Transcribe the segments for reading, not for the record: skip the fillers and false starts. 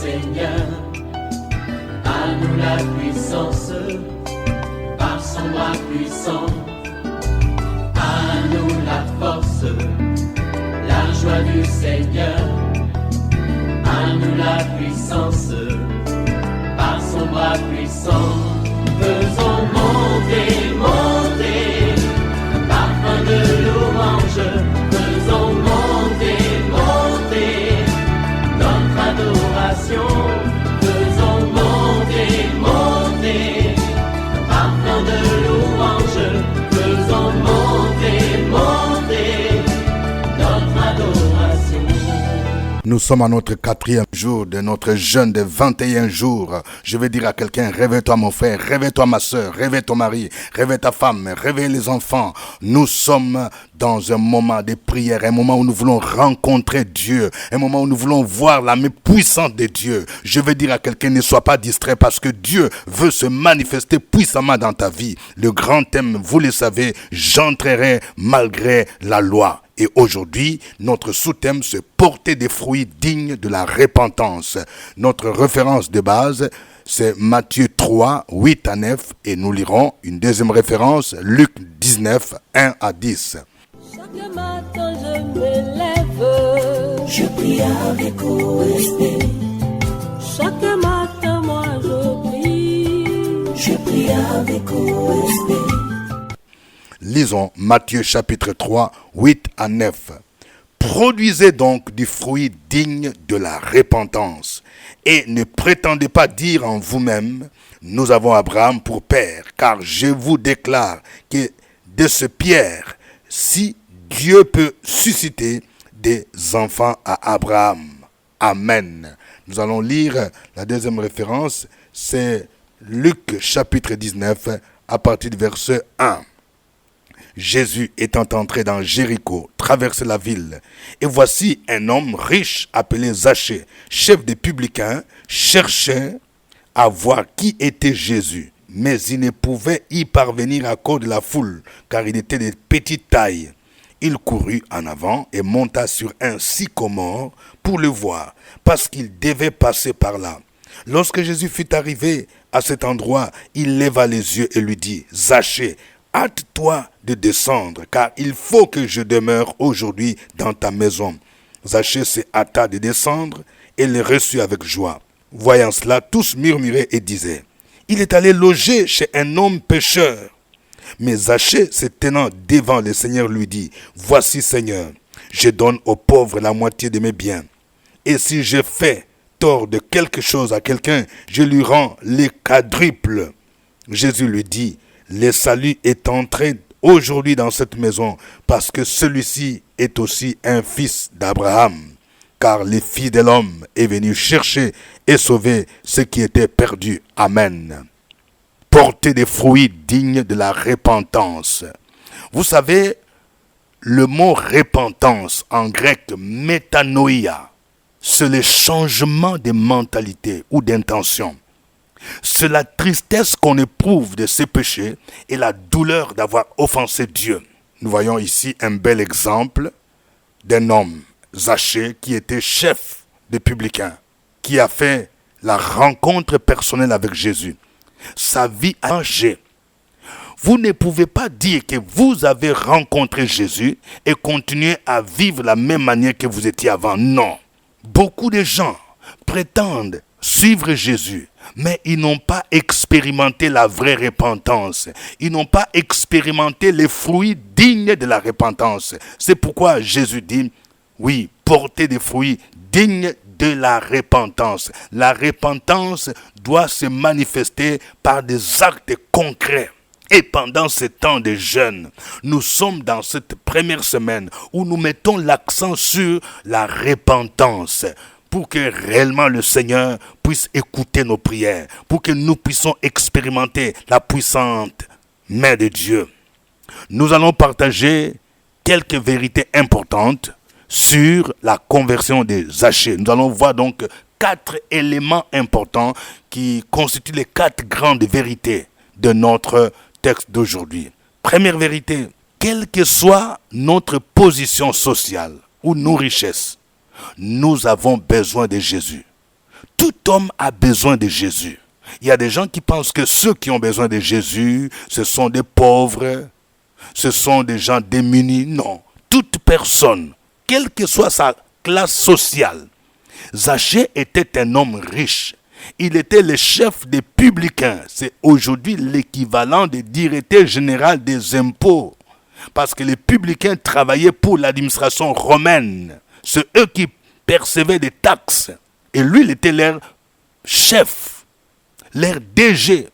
Seigneur. À nous la puissance, par son bras puissant. À nous la force, la joie du Seigneur. À nous la puissance, par son bras puissant. Faisons monter, monter, parfum de louange. Faisons monter, monter, notre adoration. Faisons monter, monter, parfum de louange. Faisons monter, monter, notre adoration. Nous sommes à notre 4e jour de notre jeûne de 21 jours. Je vais dire à quelqu'un, réveille-toi mon frère, réveille-toi ma soeur, réveille ton mari, réveille ta femme, réveille les enfants. Nous sommes dans un moment de prière, un moment où nous voulons rencontrer Dieu, un moment où nous voulons voir la main puissante de Dieu. Je vais dire à quelqu'un, ne sois pas distrait parce que Dieu veut se manifester puissamment dans ta vie. Le grand thème, vous le savez, j'entrerai malgré la loi. Et aujourd'hui, notre sous-thème, c'est porter des fruits dignes de la repentance. Notre référence de base, c'est Matthieu 3, 8 à 9. Et nous lirons une deuxième référence, Luc 19, 1 à 10. Chaque matin je me lève, je prie avec respect. Chaque matin moi je prie avec respect. Lisons Matthieu chapitre 3, 8 à 9. Produisez donc du fruit digne de la repentance et ne prétendez pas dire en vous-même, nous avons Abraham pour père, car je vous déclare que de ce pierre, si Dieu peut susciter des enfants à Abraham. Amen. Nous allons lire la deuxième référence, c'est Luc chapitre 19 à partir du verset 1. Jésus étant entré dans Jéricho, traversait la ville. Et voici un homme riche appelé Zachée, chef des publicains, cherchait à voir qui était Jésus. Mais il ne pouvait y parvenir à cause de la foule, car il était de petite taille. Il courut en avant et monta sur un sycomore pour le voir, parce qu'il devait passer par là. Lorsque Jésus fut arrivé à cet endroit, il leva les yeux et lui dit, Zachée, hâte-toi de descendre, car il faut que je demeure aujourd'hui dans ta maison. Zachée se hâta de descendre et le reçut avec joie. Voyant cela, tous murmuraient et disaient, il est allé loger chez un homme pécheur. Mais Zachée, se tenant devant le Seigneur, lui dit, voici Seigneur, je donne aux pauvres la moitié de mes biens. Et si je fais tort de quelque chose à quelqu'un, je lui rends les quadruples. Jésus lui dit, le salut est entré aujourd'hui dans cette maison parce que celui-ci est aussi un fils d'Abraham. Car le Fils de l'homme est venu chercher et sauver ce qui était perdu. Amen. Porter des fruits dignes de la repentance. Vous savez, le mot repentance en grec métanoïa, c'est le changement de mentalité ou d'intention. C'est la tristesse qu'on éprouve de ses péchés et la douleur d'avoir offensé Dieu. Nous voyons ici un bel exemple d'un homme, Zachée, qui était chef des publicains, qui a fait la rencontre personnelle avec Jésus. Sa vie a changé. Vous ne pouvez pas dire que vous avez rencontré Jésus et continuer à vivre de la même manière que vous étiez avant. Non. Beaucoup de gens prétendent suivre Jésus, mais ils n'ont pas expérimenté la vraie repentance. Ils n'ont pas expérimenté les fruits dignes de la repentance. C'est pourquoi Jésus dit, oui, portez des fruits dignes de la repentance. La repentance doit se manifester par des actes concrets. Et pendant ce temps de jeûne, nous sommes dans cette première semaine où nous mettons l'accent sur la repentance, pour que réellement le Seigneur puisse écouter nos prières, pour que nous puissions expérimenter la puissante main de Dieu. Nous allons partager quelques vérités importantes sur la conversion de Zachée. Nous allons voir donc 4 éléments importants qui constituent les 4 grandes vérités de notre texte d'aujourd'hui. Première vérité, quelle que soit notre position sociale ou nos richesses, nous avons besoin de Jésus. Tout homme a besoin de Jésus. Il y a des gens qui pensent que ceux qui ont besoin de Jésus, ce sont des pauvres, ce sont des gens démunis. Non, toute personne, quelle que soit sa classe sociale. Zachée était un homme riche. Il était le chef des publicains. C'est aujourd'hui l'équivalent du directeur général des impôts. Parce que les publicains travaillaient pour l'administration romaine. C'est eux qui percevaient des taxes. Et lui, il était leur chef, leur DG.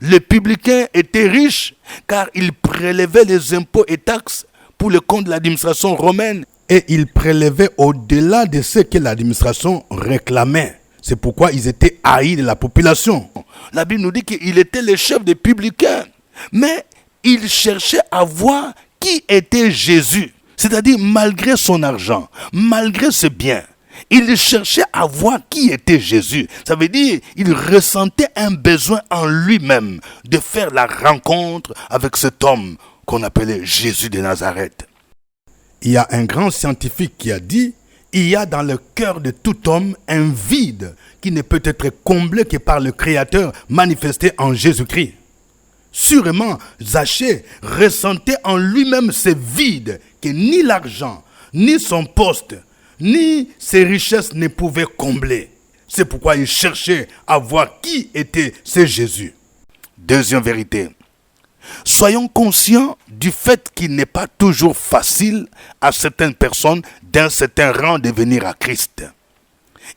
Les publicains étaient riches car ils prélevaient les impôts et taxes pour le compte de l'administration romaine. Et ils prélevaient au-delà de ce que l'administration réclamait. C'est pourquoi ils étaient haïs de la population. La Bible nous dit qu'il était le chef des publicains. Mais il cherchait à voir qui était Jésus. C'est-à-dire malgré son argent, malgré ses biens. Il cherchait à voir qui était Jésus. Ça veut dire qu'il ressentait un besoin en lui-même de faire la rencontre avec cet homme qu'on appelait Jésus de Nazareth. Il y a un grand scientifique qui a dit: il y a dans le cœur de tout homme un vide qui ne peut être comblé que par le Créateur manifesté en Jésus-Christ. Sûrement, Zachée ressentait en lui-même ce vide que ni l'argent, ni son poste, ni ses richesses ne pouvaient combler. C'est pourquoi il cherchait à voir qui était ce Jésus. Deuxième vérité. Soyons conscients du fait qu'il n'est pas toujours facile à certaines personnes d'un certain rang de venir à Christ.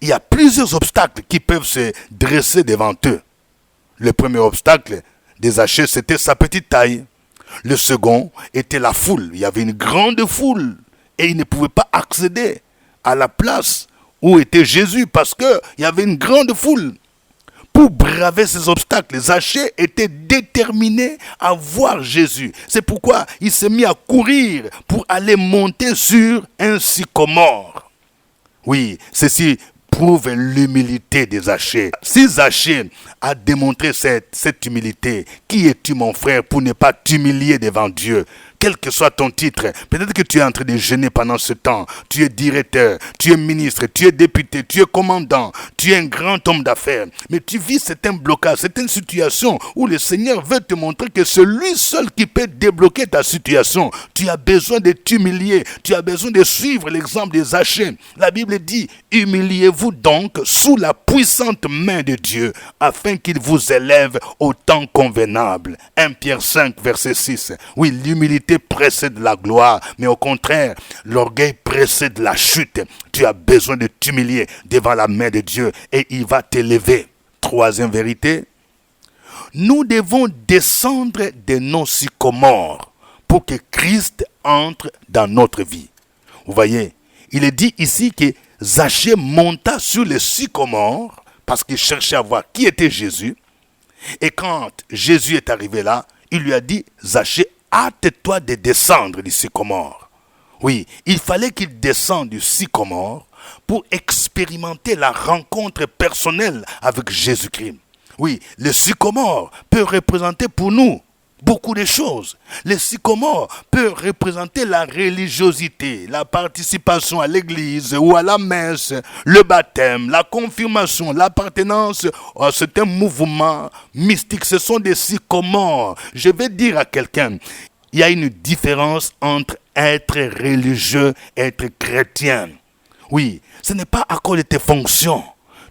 Il y a plusieurs obstacles qui peuvent se dresser devant eux. Le premier obstacle de Zachée, c'était sa petite taille. Le second était la foule. Il y avait une grande foule et il ne pouvait pas accéder à la place où était Jésus parce qu'il y avait une grande foule. Pour braver ces obstacles, Zachée était déterminé à voir Jésus. C'est pourquoi il s'est mis à courir pour aller monter sur un sycomore. Oui, ceci prouve l'humilité de Zachée. Si Zachée a démontré cette humilité, qui es-tu mon frère pour ne pas t'humilier devant Dieu? Quel que soit ton titre, peut-être que tu es en train de jeûner pendant ce temps, tu es directeur, tu es ministre, tu es député, tu es commandant, tu es un grand homme d'affaires, mais tu vis certains blocages, certaines situations où le Seigneur veut te montrer que c'est lui seul qui peut débloquer ta situation. Tu as besoin de t'humilier, tu as besoin de suivre l'exemple de Zachée. La Bible dit: humiliez-vous donc sous la puissante main de Dieu, afin qu'il vous élève au temps convenable. 1 Pierre 5, verset 6. Oui, l'humilité précède la gloire, mais au contraire, l'orgueil précède la chute. Tu as besoin de t'humilier devant la main de Dieu et il va t'élever. Troisième vérité, nous devons descendre de nos sycomores pour que Christ entre dans notre vie. Vous voyez, il est dit ici que Zachée monta sur le sycomore parce qu'il cherchait à voir qui était Jésus. Et quand Jésus est arrivé là, il lui a dit: Zachée, hâte-toi de descendre du sycomore. Oui, il fallait qu'il descende du sycomore pour expérimenter la rencontre personnelle avec Jésus-Christ. Oui, le sycomore peut représenter pour nous beaucoup de choses. Le sycomore peut représenter la religiosité, la participation à l'église ou à la messe, le baptême, la confirmation, l'appartenance à certains mouvements mystiques. Ce sont des sycomores. Je vais dire à quelqu'un, il y a une différence entre être religieux et être chrétien. Oui, ce n'est pas à cause de tes fonctions.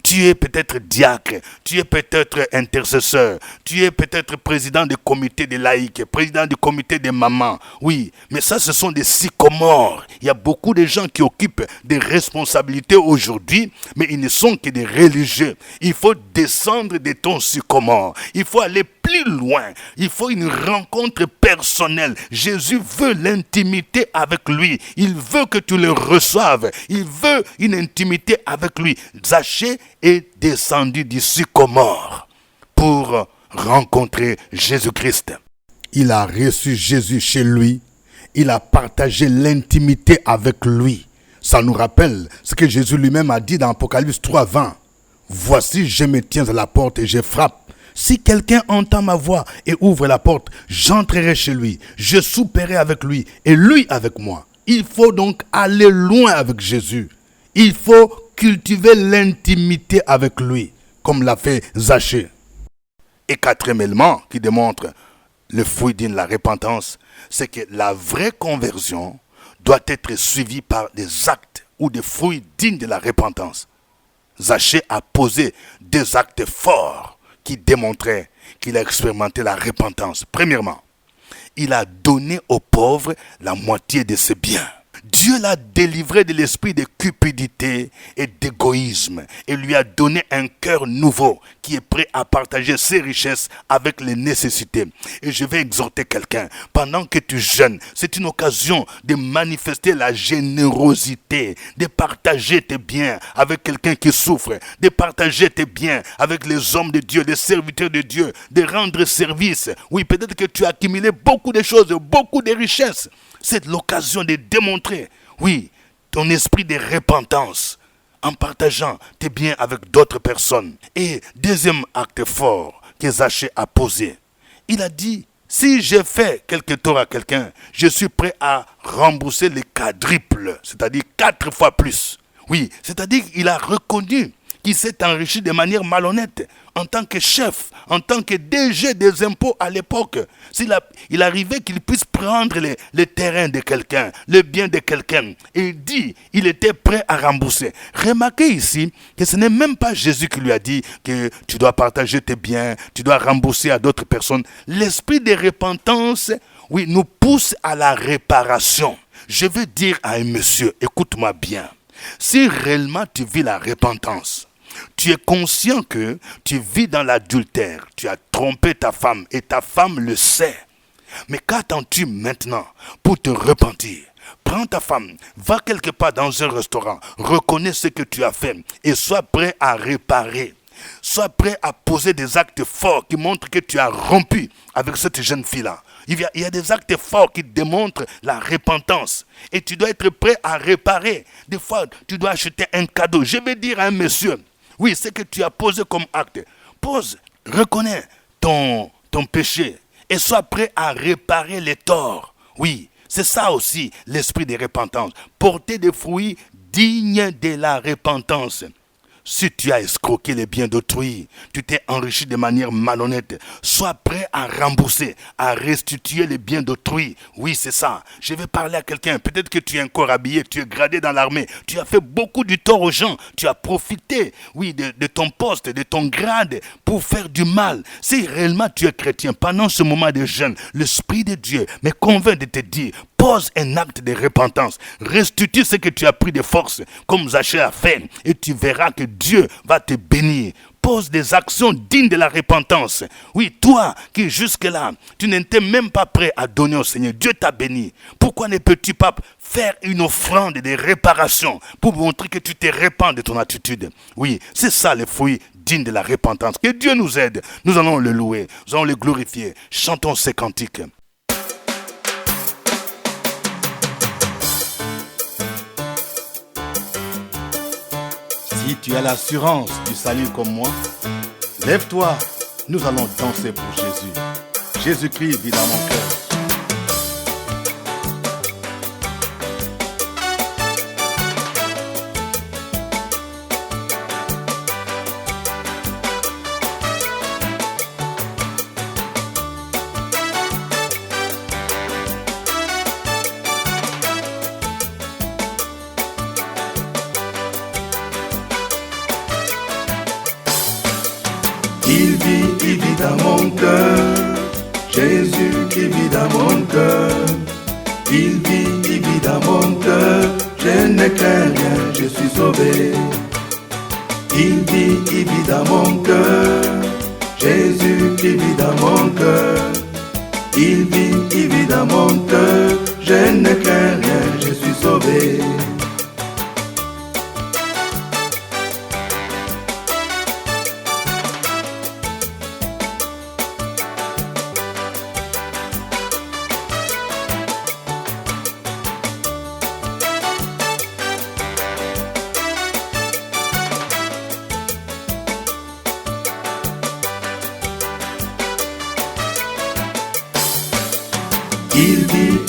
Tu es peut-être diacre, tu es peut-être intercesseur, tu es peut-être président du comité des laïcs, président du comité des mamans. Oui, mais ça, ce sont des sycomores. Il y a beaucoup de gens qui occupent des responsabilités aujourd'hui, mais ils ne sont que des religieux. Il faut descendre de ton sycomore. Il faut aller plus loin. Il faut une rencontre personnelle. Jésus veut l'intimité avec lui. Il veut que tu le reçoives. Il veut une intimité avec lui. Zachée est descendu du sycomore pour rencontrer Jésus-Christ. Il a reçu Jésus chez lui. Il a partagé l'intimité avec lui. Ça nous rappelle ce que Jésus lui-même a dit dans Apocalypse 3:20. Voici, je me tiens à la porte et je frappe. Si quelqu'un entend ma voix et ouvre la porte, j'entrerai chez lui. Je souperai avec lui et lui avec moi. Il faut donc aller loin avec Jésus. Il faut cultiver l'intimité avec lui, comme l'a fait Zachée. Et quatrième élément qui démontre le fruit digne de la repentance, c'est que la vraie conversion doit être suivie par des actes ou des fruits dignes de la repentance. Zachée a posé des actes forts qui démontraient qu'il a expérimenté la repentance. Premièrement, il a donné aux pauvres la moitié de ses biens. Dieu l'a délivré de l'esprit de cupidité et d'égoïsme et lui a donné un cœur nouveau qui est prêt à partager ses richesses avec les nécessités. Et je vais exhorter quelqu'un, pendant que tu jeûnes, c'est une occasion de manifester la générosité, de partager tes biens avec quelqu'un qui souffre, de partager tes biens avec les hommes de Dieu, les serviteurs de Dieu, de rendre service. Oui, peut-être que tu as accumulé beaucoup de choses, beaucoup de richesses. C'est l'occasion de démontrer, oui, ton esprit de repentance en partageant tes biens avec d'autres personnes. Et deuxième acte fort que Zachée a posé, il a dit, si j'ai fait quelque tort à quelqu'un, je suis prêt à rembourser les quadruples, c'est-à-dire 4 fois plus. Oui, c'est-à-dire qu'il a reconnu qu'il s'est enrichi de manière malhonnête en tant que chef, en tant que DG des impôts à l'époque. Il arrivait qu'il puisse prendre les terrains de quelqu'un, le bien de quelqu'un, et il dit il était prêt à rembourser. Remarquez ici que ce n'est même pas Jésus qui lui a dit que tu dois partager tes biens, tu dois rembourser à d'autres personnes. L'esprit de repentance, oui, nous pousse à la réparation. Je veux dire à un monsieur, écoute-moi bien, si réellement tu vis la repentance, tu es conscient que tu vis dans l'adultère, tu as trompé ta femme et ta femme le sait. Mais qu'attends-tu maintenant pour te repentir? Prends ta femme, va quelque part dans un restaurant, reconnais ce que tu as fait et sois prêt à réparer. Sois prêt à poser des actes forts qui montrent que tu as rompu avec cette jeune fille-là. Il y a des actes forts qui démontrent la repentance. Et tu dois être prêt à réparer. Des fois, tu dois acheter un cadeau. Je vais dire à un monsieur, oui, ce que tu as posé comme acte, pose, reconnais ton péché et sois prêt à réparer les torts. Oui, c'est ça aussi l'esprit de repentance. Porter des fruits dignes de la repentance. Si tu as escroqué les biens d'autrui, tu t'es enrichi de manière malhonnête, sois prêt à rembourser, à restituer les biens d'autrui. Oui, c'est ça. Je vais parler à quelqu'un. Peut-être que tu es encore habillé, tu es gradé dans l'armée, tu as fait beaucoup du tort aux gens, tu as profité, oui, de ton poste, de ton grade pour faire du mal. Si réellement tu es chrétien, pendant ce moment de jeûne, l'Esprit de Dieu me convainc de te dire, pose un acte de repentance. Restitue ce que tu as pris de force, comme Zachée a fait, et tu verras que Dieu va te bénir. Pose des actions dignes de la repentance. Oui, toi qui jusque-là, tu n'étais même pas prêt à donner au Seigneur. Dieu t'a béni. Pourquoi ne peux-tu pas faire une offrande de réparation pour montrer que tu te repens de ton attitude? Oui, c'est ça les fruits dignes de la repentance. Que Dieu nous aide. Nous allons le louer. Nous allons le glorifier. Chantons ces cantiques. Si tu as l'assurance du salut comme moi, lève-toi, nous allons danser pour Jésus. Jésus-Christ vit dans mon cœur. Il vit dans mon cœur, Jésus qui vit dans mon cœur. Il vit dans mon cœur, je ne crains rien, je suis sauvé. Il vit dans mon cœur, Jésus qui vit dans mon cœur. Il vit dans mon cœur, je ne crains rien, je suis sauvé.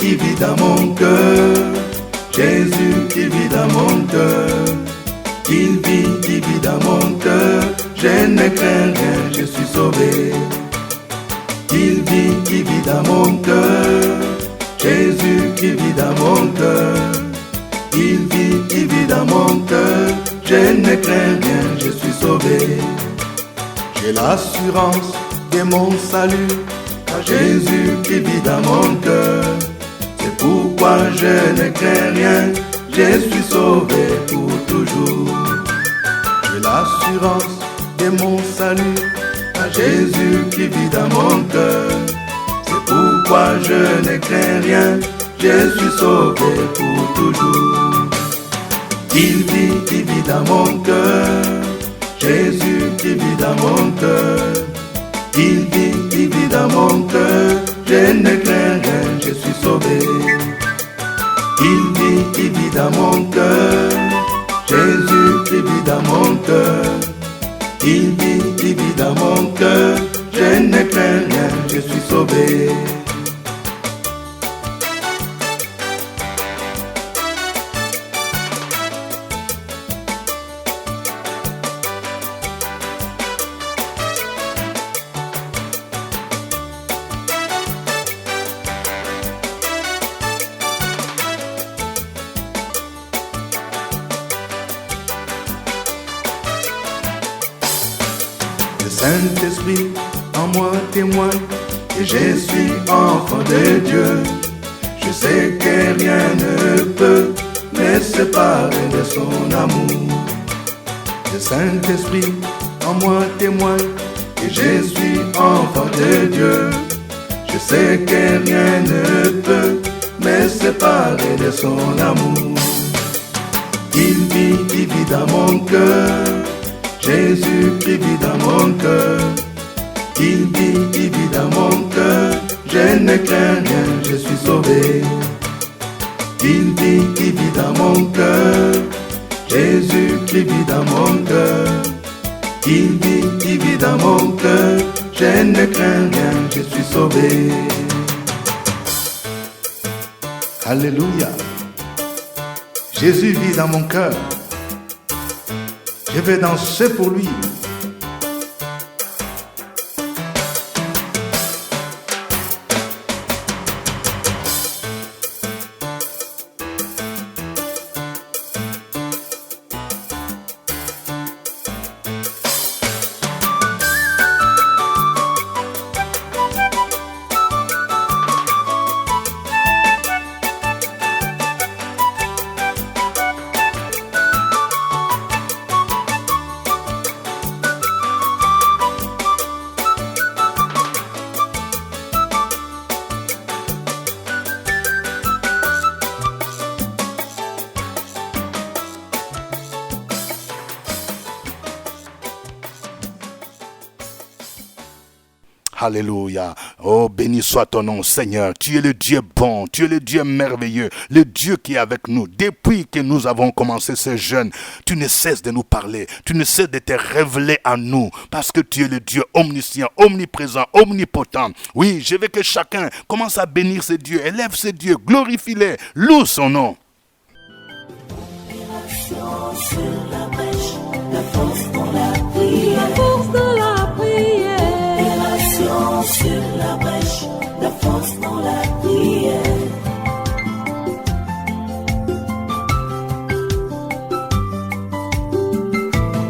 Il vit dans mon cœur, Jésus qui vit dans mon cœur. ne crains rien, je suis sauvé. Il vit dans mon cœur, Jésus qui vit dans mon cœur. Il vit dans mon cœur, je ne crains rien, je suis sauvé. J'ai l'assurance de mon salut, car Jésus qui vit dans mon cœur. C'est pourquoi je ne crains rien, je suis sauvé pour toujours. J'ai l'assurance de mon salut, car Jésus qui vit dans mon cœur. C'est pourquoi je ne crains rien, je suis sauvé pour toujours. Il vit dans mon cœur, Jésus qui vit dans mon cœur. Il vit dans mon cœur, je ne crains rien, je suis sauvé. Il vit dans mon cœur, Jésus qui vit dans mon cœur. Il vit dans mon cœur, je ne crains rien, je suis sauvé. Le Saint-Esprit en moi témoigne que je suis enfant de Dieu. Je sais que rien ne peut me séparer de son amour. Le Saint-Esprit en moi témoigne que je suis enfant de Dieu. Je sais que rien ne peut me séparer de son amour. Il vit dans mon cœur, Jésus qui vit dans mon cœur. Il vit dans mon cœur, je ne crains rien, je suis sauvé. Il vit dans mon cœur, Jésus qui vit dans mon cœur. Il vit dans mon cœur, je ne crains rien, je suis sauvé. Alléluia. Jésus vit dans mon cœur. Je vais danser pour lui. Alléluia. Oh, béni soit ton nom, Seigneur. Tu es le Dieu bon, tu es le Dieu merveilleux, le Dieu qui est avec nous. Depuis que nous avons commencé ce jeûne, tu ne cesses de nous parler, tu ne cesses de te révéler à nous, parce que tu es le Dieu omniscient, omniprésent, omnipotent. Oui, je veux que chacun commence à bénir ce Dieu, élève ce Dieu, glorifie-le, loue son nom. Sur la brèche, la force dans la prière. La force dans la prière. Opération sur la brèche, la force dans la prière.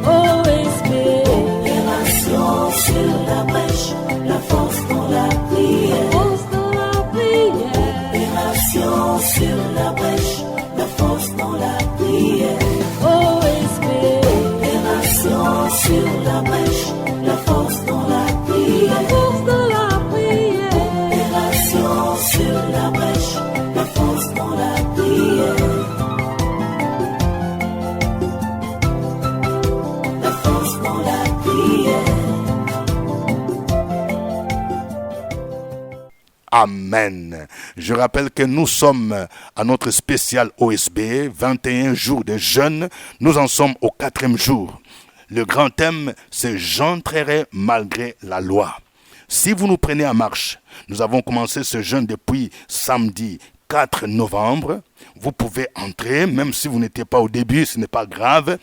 OSB. Opération sur la brèche, la force dans la prière. Force dans la prière. Opération sur la brèche, la force dans la prière. Opération sur la brèche, la force dans la prière. La force dans la prière. Opération sur la brèche, la force dans la prière. La force dans la prière. Amen. Je rappelle que nous sommes à notre spécial OSB, 21 jours de jeûne. Nous en sommes au 4e jour. Le grand thème, c'est « J'entrerai malgré la loi ». Si vous nous prenez en marche, nous avons commencé ce jeûne depuis samedi 4 novembre. Vous pouvez entrer, même si vous n'étiez pas au début, ce n'est pas grave.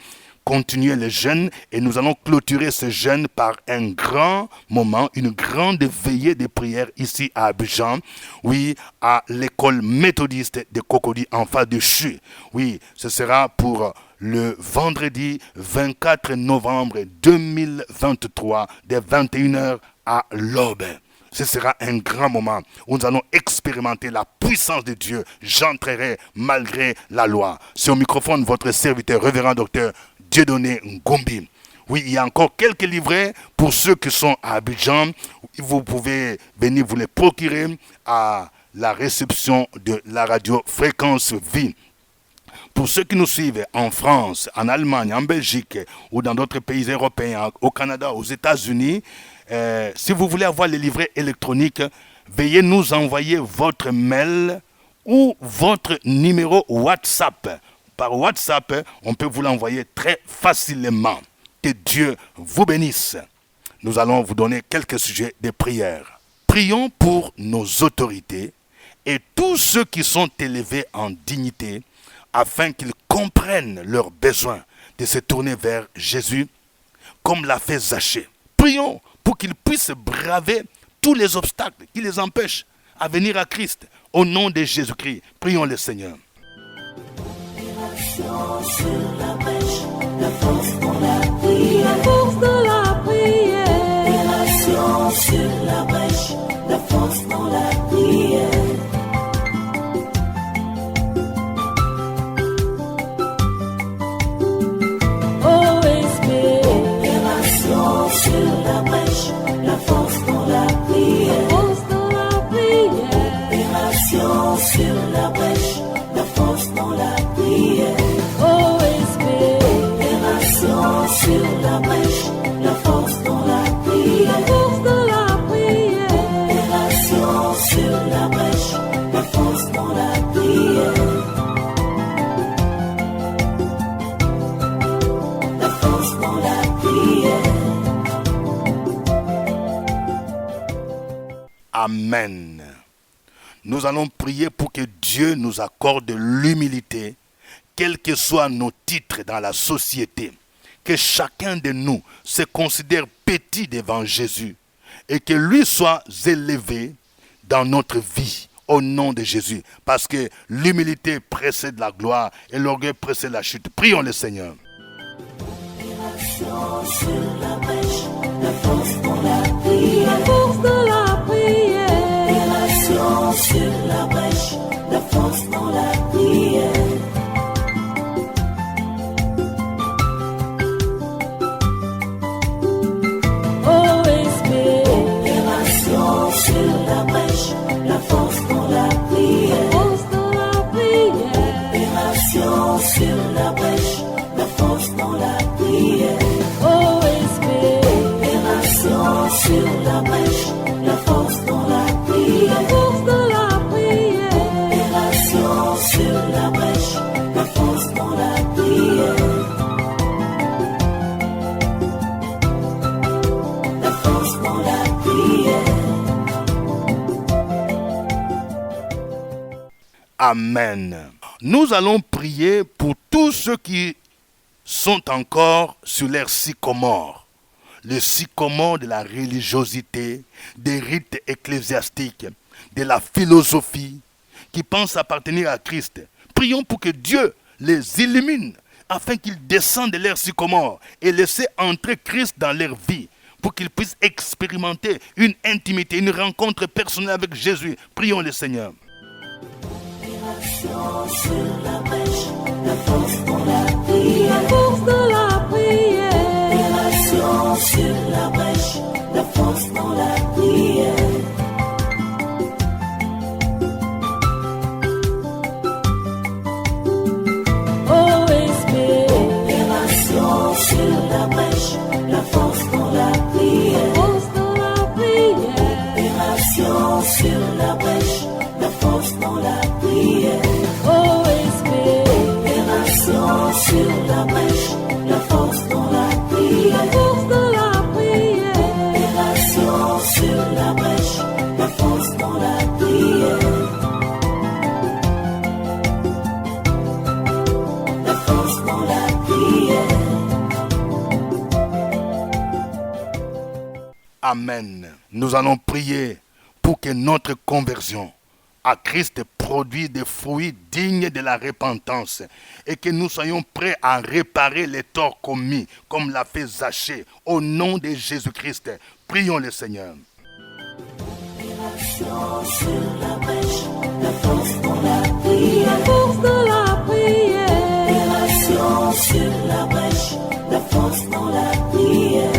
continuer le jeûne et nous allons clôturer ce jeûne par un grand moment, une grande veillée de prière ici à Abidjan, oui, à l'école méthodiste de Cocody en face de CHU. Oui, ce sera pour le vendredi 24 novembre 2023 dès 21h à l'aube. Ce sera un grand moment où nous allons expérimenter la puissance de Dieu. J'entrerai malgré la loi. Sur le microphone, votre serviteur, révérend docteur Dieudonné Ngombi. Oui, il y a encore quelques livrets pour ceux qui sont à Abidjan. Vous pouvez venir vous les procurer à la réception de la radio Fréquence Vie. Pour ceux qui nous suivent en France, en Allemagne, en Belgique ou dans d'autres pays européens, au Canada, aux États-Unis, si vous voulez avoir les livrets électroniques, veuillez nous envoyer votre mail ou votre numéro WhatsApp. Par WhatsApp, on peut vous l'envoyer très facilement. Que Dieu vous bénisse. Nous allons vous donner quelques sujets de prière. Prions pour nos autorités et tous ceux qui sont élevés en dignité afin qu'ils comprennent leurs besoins de se tourner vers Jésus comme l'a fait Zachée. Prions pour qu'ils puissent braver tous les obstacles qui les empêchent à venir à Christ. Au nom de Jésus-Christ, prions le Seigneur. Sur la brèche, la force pour la prière. La force de la prière. Opération sur la brèche, la force pour la prière. Sur la brèche, la force pour la prière. Force pour la prière. Opération sur la brèche, la force pour la prière. OSP. Opération sur la brèche, la force pour la prière. La force de la prière. Opération sur la brèche, la force pour la prière. La force pour la prière. Amen. Nous allons prier pour que Dieu nous accorde l'humilité, quels que soient nos titres dans la société. Que chacun de nous se considère petit devant Jésus et que lui soit élevé dans notre vie au nom de Jésus. Parce que l'humilité précède la gloire et l'orgueil précède la chute. Prions le Seigneur. Sur la brèche, la force pour la prière. La force de la prière. Opération sur la brèche, la force pour la prière. OSP. Opération sur la brèche, la force pour la prière. Force pour la prière. Opération sur la brèche, la force pour la prière. OSP. Opération sur la brèche, la force pour la prière. La force de la prière. Opération sur la brèche, la force pour la prière. La force pour la prière. Amen. Nous allons prier pour tous ceux qui sont encore sur l'air sycomore. Le sycomore de la religiosité, des rites ecclésiastiques, de la philosophie, qui pensent appartenir à Christ. Prions pour que Dieu les illumine, afin qu'ils descendent de l'air sycomore et laissent entrer Christ dans leur vie, pour qu'ils puissent expérimenter une intimité, une rencontre personnelle avec Jésus. Prions le Seigneur. Sur la brèche, la force pour la prière. La force de la prière. Opération sur la brèche, la force pour la prière. OSP. Opération sur la brèche, la force pour la prière. Force pour la prière. Opération sur la brèche, la force pour la prière. OSP. Opération sur la brèche, la force pour la prière. La force de la prière. Opération sur la brèche, la force pour la prière. La force pour la prière. Amen. Nous allons prier pour que notre conversion à Christ produise des fruits dignes de la repentance et que nous soyons prêts à réparer les torts commis comme l'a fait Zachée au nom de Jésus-Christ. Prions le Seigneur. Sur la brèche, la force dans la prière. La force dans la prière. Opération sur la brèche, la force dans la prière.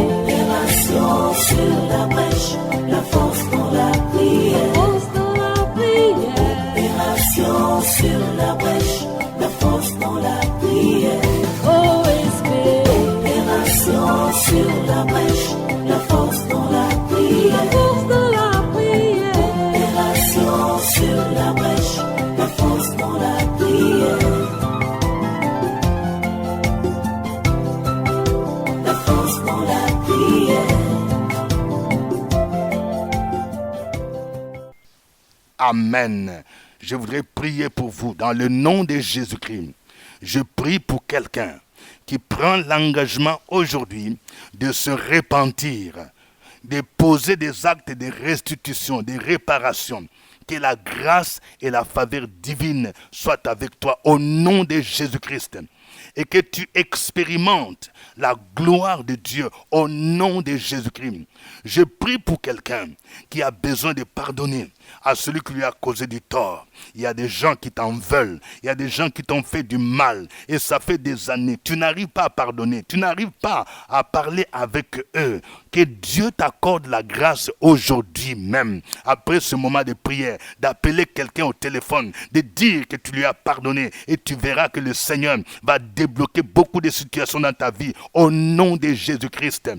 Opération sur la brèche, la force dans la prière. Force dans la prière. Opération sur la brèche, la force dans la prière. Opération sur la brèche, la force dans la prière. Force dans la prière. Opération sur la brèche, la force dans la prière. La force dans la prière. Amen. Je voudrais prier pour vous dans le nom de Jésus-Christ. Je prie pour quelqu'un qui prend l'engagement aujourd'hui de se repentir, de poser des actes de restitution, de réparation. Que la grâce et la faveur divine soient avec toi au nom de Jésus-Christ. Et que tu expérimentes la gloire de Dieu au nom de Jésus-Christ. Je prie pour quelqu'un qui a besoin de pardonner à celui qui lui a causé du tort. Il y a des gens qui t'en veulent. Il y a des gens qui t'ont fait du mal. Et ça fait des années. Tu n'arrives pas à pardonner. Tu n'arrives pas à parler avec eux. Que Dieu t'accorde la grâce aujourd'hui même, après ce moment de prière, d'appeler quelqu'un au téléphone, de dire que tu lui as pardonné. Et tu verras que le Seigneur va débloquer beaucoup de situations dans ta vie au nom de Jésus-Christ.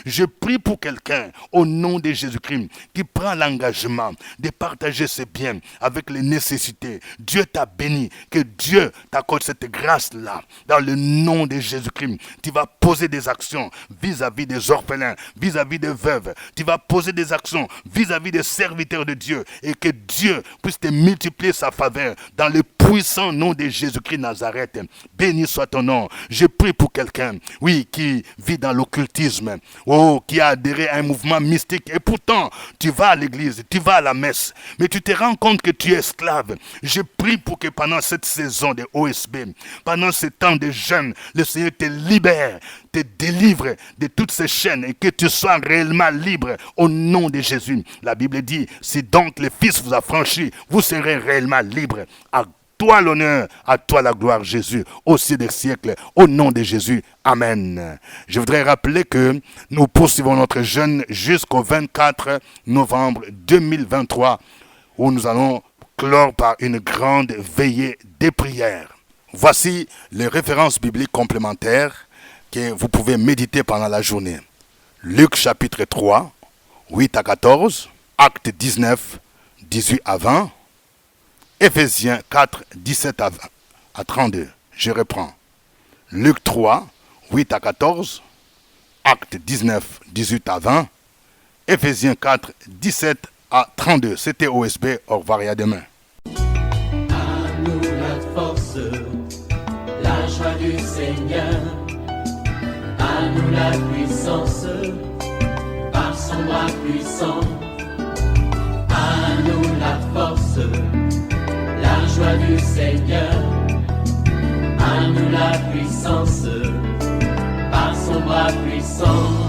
Je prie pour quelqu'un au nom de Jésus-Christ qui prend l'engagement de partager ses biens avec les nécessités. Dieu t'a béni, que Dieu t'accorde cette grâce-là. Dans le nom de Jésus-Christ, tu vas poser des actions vis-à-vis des orphelins, vis-à-vis des veuves. Tu vas poser des actions vis-à-vis des serviteurs de Dieu et que Dieu puisse te multiplier sa faveur dans le puissant nom de Jésus-Christ Nazareth. Béni soit ton nom. Je prie pour quelqu'un, oui, qui vit dans l'occultisme. Oh, qui a adhéré à un mouvement mystique. Et pourtant, tu vas à l'église, tu vas à la messe, mais tu te rends compte que tu es esclave. Je prie pour que pendant cette saison de OSB, pendant ce temps de jeûne, le Seigneur te libère, te délivre de toutes ces chaînes et que tu sois réellement libre au nom de Jésus. La Bible dit, si donc le Fils vous a franchi, vous serez réellement libre. À toi l'honneur, à toi la gloire, Jésus, au ciel des siècles, au nom de Jésus. Amen. Je voudrais rappeler que nous poursuivons notre jeûne jusqu'au 24 novembre 2023, où nous allons clore par une grande veillée des prières. Voici les références bibliques complémentaires que vous pouvez méditer pendant la journée. Luc chapitre 3, 8 à 14, Actes 19, 18 à 20, Éphésiens 4, 17 à 32. Je reprends. Luc 3, 8 à 14, Actes 19, 18 à 20, Éphésiens 4, 17 à 32. C'était OSB. Au revoir et à demain. À nous la force, la joie du Seigneur. À nous la puissance, par son bras puissant. À nous la force, la joie du Seigneur. À nous la puissance, par son bras puissant.